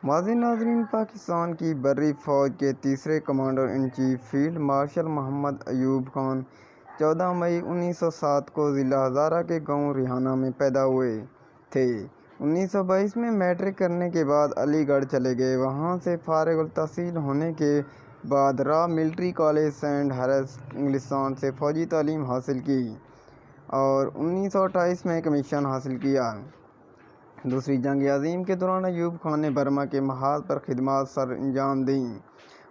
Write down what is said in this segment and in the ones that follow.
معزز ناظرین، پاکستان کی بری فوج کے تیسرے commander in chief field marshal Muhammad Ayub Khan 14 مئی 1907 کو ضلع ہزارہ کے گاؤں ریحانہ میں پیدا ہوئے تھے۔ 1922 میں میٹرک کرنے کے بعد علی گڑھ چلے گئے۔ وہاں سے فارغ التحصیل ہونے کے بعد رائے ملٹری کالج سینڈ ہرس انگلستان سے فوجی تعلیم حاصل کی اور 1928 میں کمیشن حاصل کیا۔ دوسری جنگ عظیم کے دوران ایوب خان نے برما کے محاذ پر خدمات سر انجام دیں۔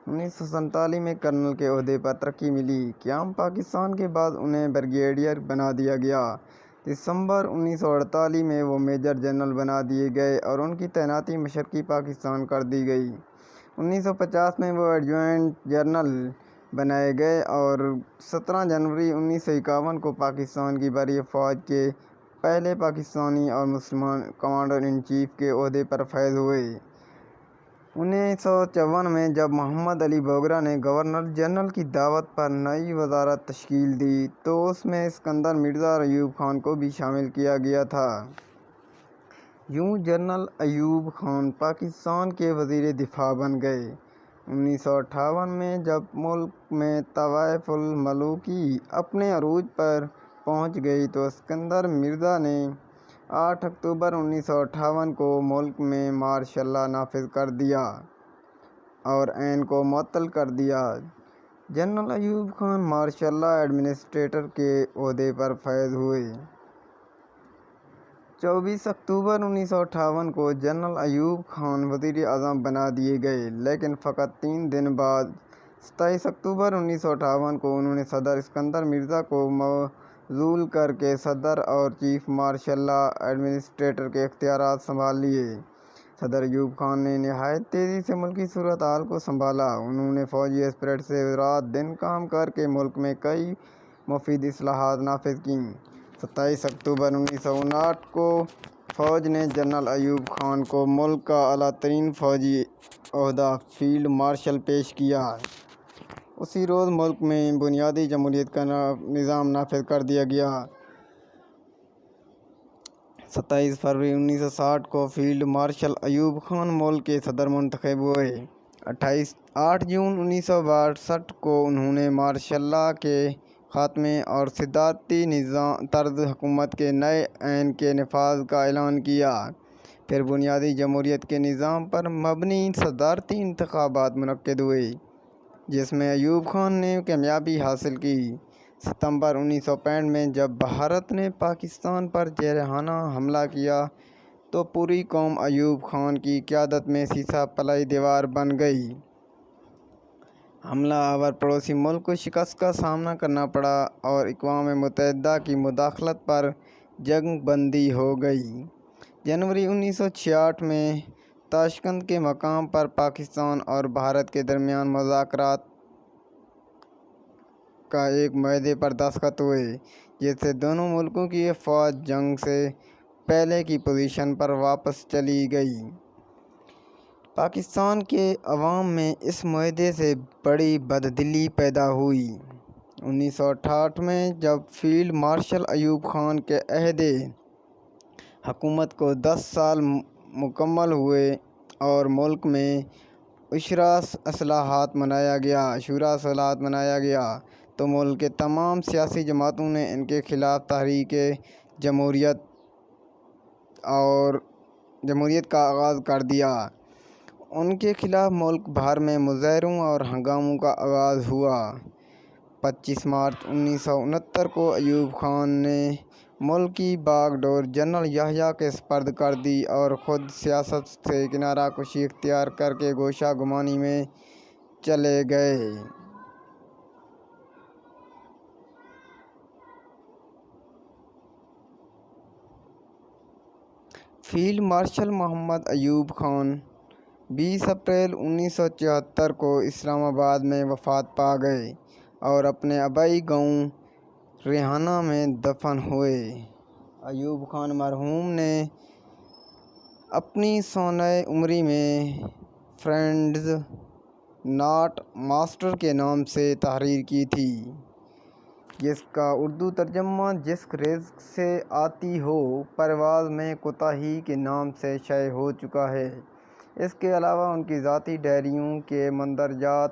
1947 میں کرنل کے عہدے پر ترقی ملی۔ قیام پاکستان کے بعد انہیں بریگیڈیئر بنا دیا گیا۔ دسمبر 1948 میں وہ میجر جنرل بنا دیے گئے اور ان کی تعیناتی مشرقی پاکستان کر دی گئی۔ 1950 میں وہ ایڈجوائنٹ جنرل بنائے گئے اور 17 جنوری 1951 کو پاکستان کی بری فوج کے پہلے پاکستانی اور مسلمان کمانڈر ان چیف کے عہدے پر فائز ہوئے۔ 1954 میں جب محمد علی بوگرا نے گورنر جنرل کی دعوت پر نئی وزارت تشکیل دی تو اس میں اسکندر مرزا اور ایوب خان کو بھی شامل کیا گیا تھا۔ یوں جنرل ایوب خان پاکستان کے وزیر دفاع بن گئے۔ 1958 میں جب ملک میں طوائف الملوکی اپنے عروج پر پہنچ گئی تو اسکندر مرزا نے 8 اکتوبر 1958 کو ملک میں مارشل لا نافذ کر دیا اور آئین کو معطل کر دیا۔ General Ayub Khan martial law administrator کے عہدے پر فائز ہوئے۔ 24 اکتوبر 1958 کو جنرل ایوب خان وزیر اعظم بنا دیے گئے، لیکن فقط 3 دن بعد 27 اکتوبر 1958 کو انہوں نے صدر اسکندر مرزا کو معزول کر کے صدر اور چیف مارشل لا ایڈمنسٹریٹر کے اختیارات سنبھال لیے۔ صدر ایوب خان نے نہایت تیزی سے ملکی صورتحال کو سنبھالا۔ انہوں نے فوجی اسپرٹ سے رات دن کام کر کے ملک میں کئی مفید اصلاحات نافذ کیں۔ 27 اکتوبر 1959 کو فوج نے جنرل ایوب خان کو ملک کا اعلیٰ ترین فوجی عہدہ فیلڈ مارشل پیش کیا۔ اسی روز ملک میں بنیادی جمہوریت کا نظام نافذ کر دیا گیا۔ 27 فروری 1960 کو فیلڈ مارشل ایوب خان ملک کے صدر منتخب ہوئے۔ 8 جون 1962 کو انہوں نے مارشل لا کے خاتمے اور صدارتی طرز حکومت کے نئے آئین کے نفاذ کا اعلان کیا۔ پھر بنیادی جمہوریت کے نظام پر مبنی صدارتی انتخابات منعقد ہوئے جس میں ایوب خان نے کامیابی حاصل کی۔ ستمبر 1965 میں جب بھارت نے پاکستان پر جارحانہ حملہ کیا تو پوری قوم ایوب خان کی قیادت میں سیسہ پلائی دیوار بن گئی۔ حملہ آور پڑوسی ملک کو شکست کا سامنا کرنا پڑا اور اقوام متحدہ کی مداخلت پر جنگ بندی ہو گئی۔ جنوری 1966 میں تاشقند کے مقام پر پاکستان اور بھارت کے درمیان مذاکرات کا ایک معاہدے پر دستخط ہوئے جس سے دونوں ملکوں کی افواج جنگ سے پہلے کی پوزیشن پر واپس چلی گئیں۔ پاکستان کے عوام میں اس معاہدے سے بڑی بددلی پیدا ہوئی۔ 1968 میں جب فیلڈ مارشل ایوب خان کے عہد حکومت کو 10 سال مکمل ہوئے اور ملک میں عشرہ اصلاحات منایا گیا تو ملک کے تمام سیاسی جماعتوں نے ان کے خلاف تحریک جمہوریت کا آغاز کر دیا۔ ان کے خلاف ملک بھر میں مظاہروں اور ہنگاموں کا آغاز ہوا۔ 25 مارچ 1969 کو ایوب خان نے ملک کی باغ ڈور جنرل یحییٰ کے سپرد کر دی اور خود سیاست سے کنارہ کشی اختیار کر کے گوشہ گمانی میں چلے گئے۔ Field marshal Muhammad Ayub Khan 20 April 1974 کو اسلام آباد میں وفات پا گئے اور اپنے آبائی گاؤں ریحانہ میں دفن ہوئے۔ ایوب خان مرحوم نے اپنی سونہ عمری میں فرینڈز ناٹ ماسٹر کے نام سے تحریر کی تھی جس کا اردو ترجمہ جس رزق سے آتی ہو پرواز میں کوتاہی کے نام سے شائع ہو چکا ہے۔ اس کے علاوہ ان کی ذاتی ڈائریوں کے مندرجات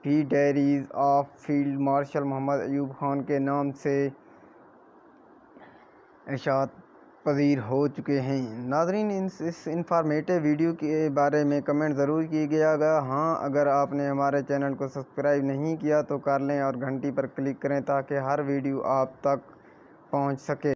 بھی diaries of field marshal Muhammad Ayub Khan کے نام سے اشاعت پذیر ہو چکے ہیں۔ ناظرین، اس انفارمیٹو ویڈیو کے بارے میں کمنٹ ضرور کیجیے گا۔ ہاں، اگر آپ نے ہمارے چینل کو سبسکرائب نہیں کیا تو کر لیں اور گھنٹی پر کلک کریں تاکہ ہر ویڈیو آپ تک پہنچ سکے۔